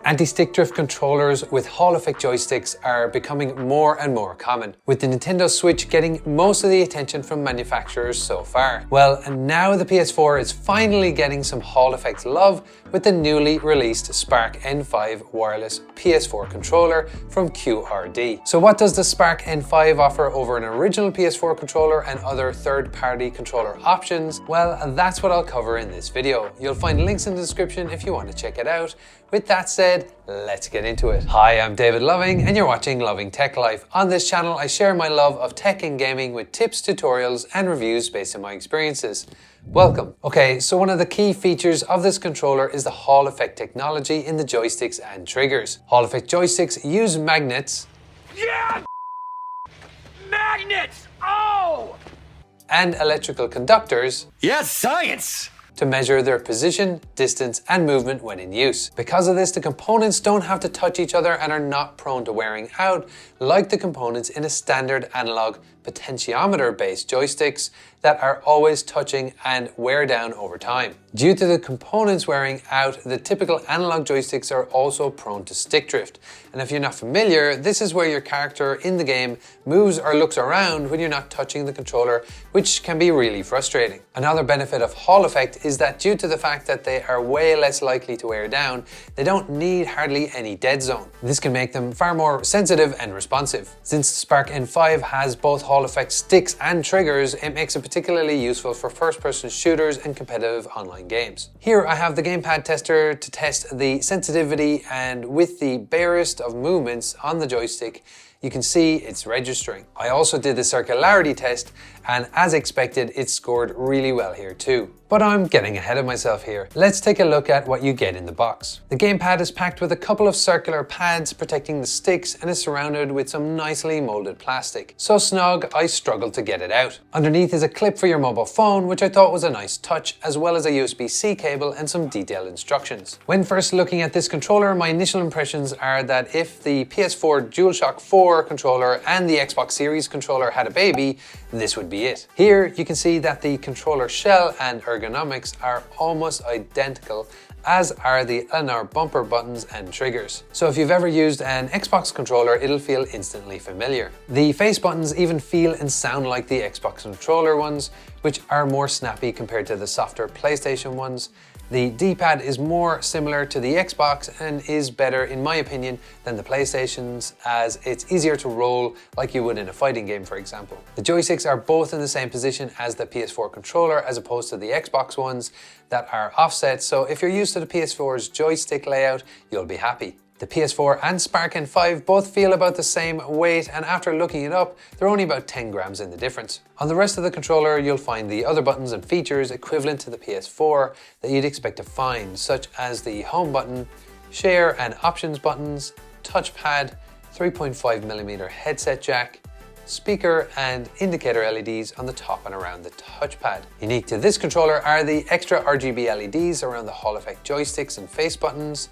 Anti-stick drift controllers with Hall effect joysticks are becoming more and more common, with the Nintendo Switch getting most of the attention from manufacturers so far. Well, and now the PS4 is finally getting some Hall effect love with the newly released Spark N5 Wireless PS4 controller from QRD. So what does the Spark N5 offer over an original PS4 controller and other third-party controller options? Well, that's what I'll cover in this video. You'll find links in the description if you want to check it out. With that said, let's get into it. Hi, I'm David Loving and you're watching Loving Tech Life. On this channel, I share my love of tech and gaming with tips, tutorials, and reviews based on my experiences. Welcome. Okay, so one of the key features of this controller is the Hall effect technology in the joysticks and triggers. Hall effect joysticks use magnets. Yeah! Magnets! Oh! And electrical conductors. Yes, science! To measure their position, distance, and movement when in use. Because of this, the components don't have to touch each other and are not prone to wearing out like the components in a standard analog potentiometer-based joysticks that are always touching and wear down over time. Due to the components wearing out, the typical analog joysticks are also prone to stick drift. And if you're not familiar, this is where your character in the game moves or looks around when you're not touching the controller, which can be really frustrating. Another benefit of Hall effect is that due to the fact that they are way less likely to wear down, they don't need hardly any dead zone. This can make them far more sensitive and responsive. Since Spark N5 has both Hall effect sticks and triggers, it makes it particularly useful for first-person shooters and competitive online games. Here I have the gamepad tester to test the sensitivity, and with the barest of movements on the joystick, you can see it's registering. I also did the circularity test, and as expected, it scored really well here too. But I'm getting ahead of myself here. Let's take a look at what you get in the box. The gamepad is packed with a couple of circular pads protecting the sticks and is surrounded with some nicely molded plastic. So snug, I struggled to get it out. Underneath is a clip for your mobile phone, which I thought was a nice touch, as well as a USB-C cable and some detailed instructions. When first looking at this controller, my initial impressions are that if the PS4 DualShock 4 controller and the Xbox Series controller had a baby, this would be it. Here you can see that the controller shell and ergonomics are almost identical, as are the Eleanor bumper buttons and triggers. So if you've ever used an Xbox controller, it'll feel instantly familiar. The face buttons even feel and sound like the Xbox controller ones, which are more snappy compared to the softer PlayStation ones. The D-pad is more similar to the Xbox and is better, in my opinion, than the PlayStation's, as it's easier to roll like you would in a fighting game, for example. The joysticks are both in the same position as the PS4 controller, as opposed to the Xbox ones that are offset, so if you're used to the PS4's joystick layout, you'll be happy. The PS4 and Spark N5 both feel about the same weight, and after looking it up, they're only about 10 grams in the difference. On the rest of the controller, you'll find the other buttons and features equivalent to the PS4 that you'd expect to find, such as the home button, share and options buttons, touchpad, 3.5mm headset jack, speaker and indicator LEDs on the top and around the touchpad. Unique to this controller are the extra RGB LEDs around the Hall effect joysticks and face buttons,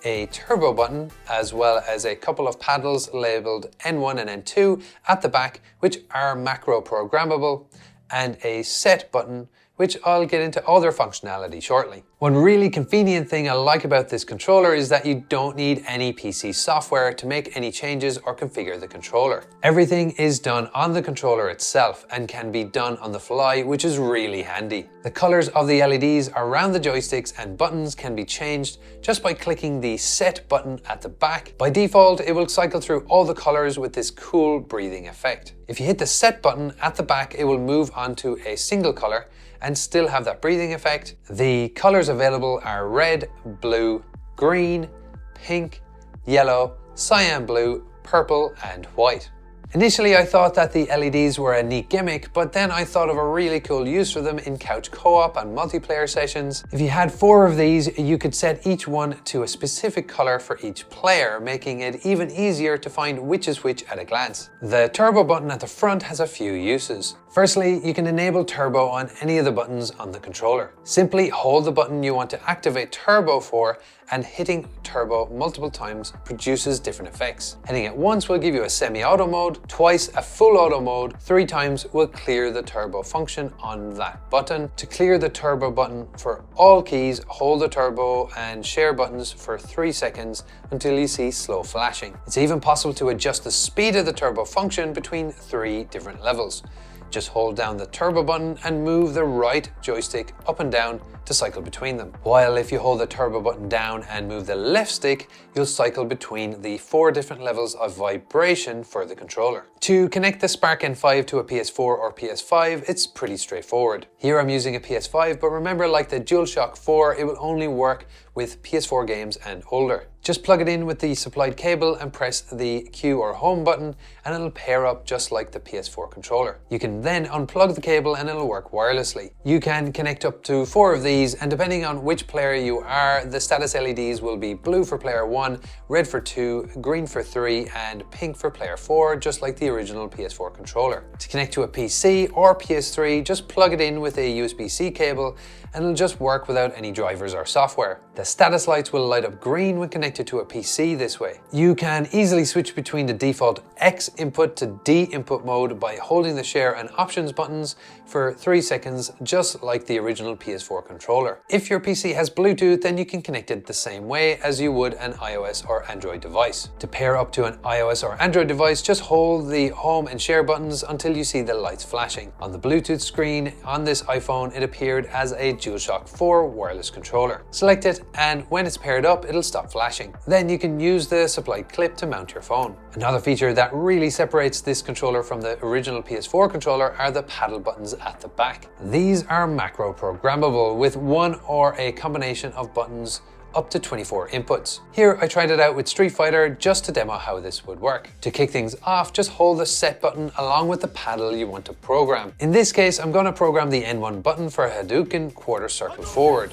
a turbo button, as well as a couple of paddles labeled N1 and N2 at the back, which are macro programmable, and a set button, which I'll get into all their functionality shortly. One really convenient thing I like about this controller is that you don't need any PC software to make any changes or configure the controller. Everything is done on the controller itself and can be done on the fly, which is really handy. The colors of the LEDs around the joysticks and buttons can be changed just by clicking the set button at the back. By default, it will cycle through all the colors with this cool breathing effect. If you hit the set button at the back, it will move onto a single color and still have that breathing effect. The colors available are red, blue, green, pink, yellow, cyan blue, purple, and white. Initially, I thought that the LEDs were a neat gimmick, but then I thought of a really cool use for them in couch co-op and multiplayer sessions. If you had 4 of these, you could set each one to a specific color for each player, making it even easier to find which is which at a glance. The turbo button at the front has a few uses. Firstly, you can enable turbo on any of the buttons on the controller. Simply hold the button you want to activate turbo for and hitting turbo multiple times produces different effects. Hitting it once will give you a semi-auto mode, twice a full auto mode, 3 times will clear the turbo function on that button. To clear the turbo button for all keys, hold the turbo and share buttons for 3 seconds until you see slow flashing. It's even possible to adjust the speed of the turbo function between 3 different levels. Just hold down the turbo button and move the right joystick up and down to cycle between them. While if you hold the turbo button down and move the left stick, you'll cycle between the 4 different levels of vibration for the controller. To connect the Spark N5 to a PS4 or PS5, it's pretty straightforward. Here I'm using a PS5, but remember, like the DualShock 4, it will only work with PS4 games and older. Just plug it in with the supplied cable and press the Q or home button and it'll pair up just like the PS4 controller. You can then unplug the cable and it'll work wirelessly. You can connect up to 4 of these, and depending on which player you are, the status LEDs will be blue for player 1, red for 2, green for 3, and pink for player 4, just like the original PS4 controller. To connect to a PC or PS3, just plug it in with a USB-C cable and it'll just work without any drivers or software. The status lights will light up green when connected to a PC this way. You can easily switch between the default X input to D input mode by holding the share and options buttons for 3 seconds, just like the original PS4 controller. If your PC has Bluetooth, then you can connect it the same way as you would an iOS or Android device. To pair up to an iOS or Android device, just hold the home and share buttons until you see the lights flashing. On the Bluetooth screen on this iPhone, it appeared as a DualShock 4 wireless controller. Select it, and when it's paired up, it'll stop flashing. Then you can use the supplied clip to mount your phone. Another feature that really separates this controller from the original PS4 controller are the paddle buttons at the back. These are macro programmable with one or a combination of buttons up to 24 inputs. Here I tried it out with Street Fighter just to demo how this would work. To kick things off, just hold the set button along with the paddle you want to program. In this case, I'm going to program the N1 button for Hadouken quarter circle forward.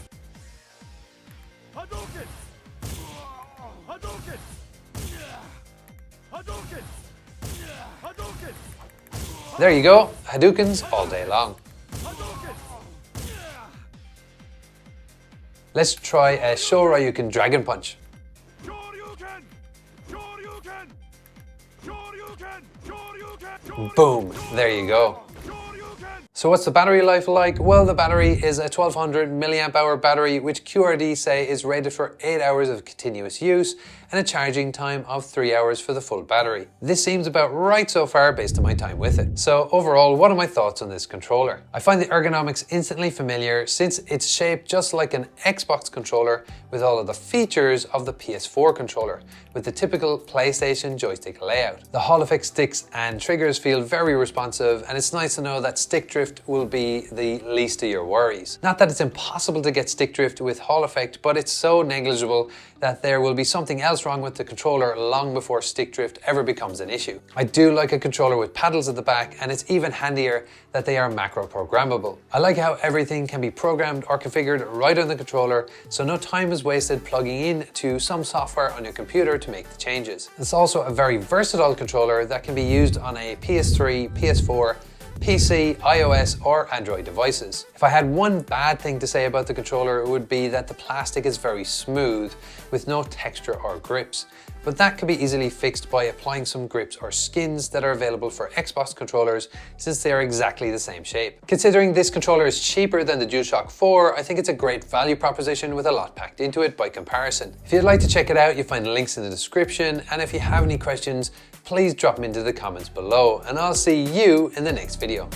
Hadouken! Hadouken! Hadouken! Hadouken! There you go, Hadoukens all day long. Let's try a Shoryuken Dragon Punch. Shoryuken! Shoryuken! Shoryuken! Shoryuken! Boom, there you go. So what's the battery life like? Well, the battery is a 1200 milliamp hour battery, which QRD say is rated for 8 hours of continuous use and a charging time of 3 hours for the full battery. This seems about right so far based on my time with it. So overall, what are my thoughts on this controller? I find the ergonomics instantly familiar since it's shaped just like an Xbox controller with all of the features of the PS4 controller, with the typical PlayStation joystick layout. The Hall effect sticks and triggers feel very responsive, and it's nice to know that stick drift will be the least of your worries. Not that it's impossible to get stick drift with Hall effect, but it's so negligible that there will be something else wrong with the controller long before stick drift ever becomes an issue. I do like a controller with paddles at the back, and it's even handier that they are macro programmable. I like how everything can be programmed or configured right on the controller, so no time is wasted plugging in to some software on your computer to make the changes. It's also a very versatile controller that can be used on a PS3, PS4, PC, iOS, or Android devices. If I had one bad thing to say about the controller, it would be that the plastic is very smooth with no texture or grips. But that can be easily fixed by applying some grips or skins that are available for Xbox controllers, since they are exactly the same shape. Considering this controller is cheaper than the DualShock 4, I think it's a great value proposition with a lot packed into it by comparison. If you'd like to check it out, you'll find links in the description, and if you have any questions, please drop them into the comments below, and I'll see you in the next video.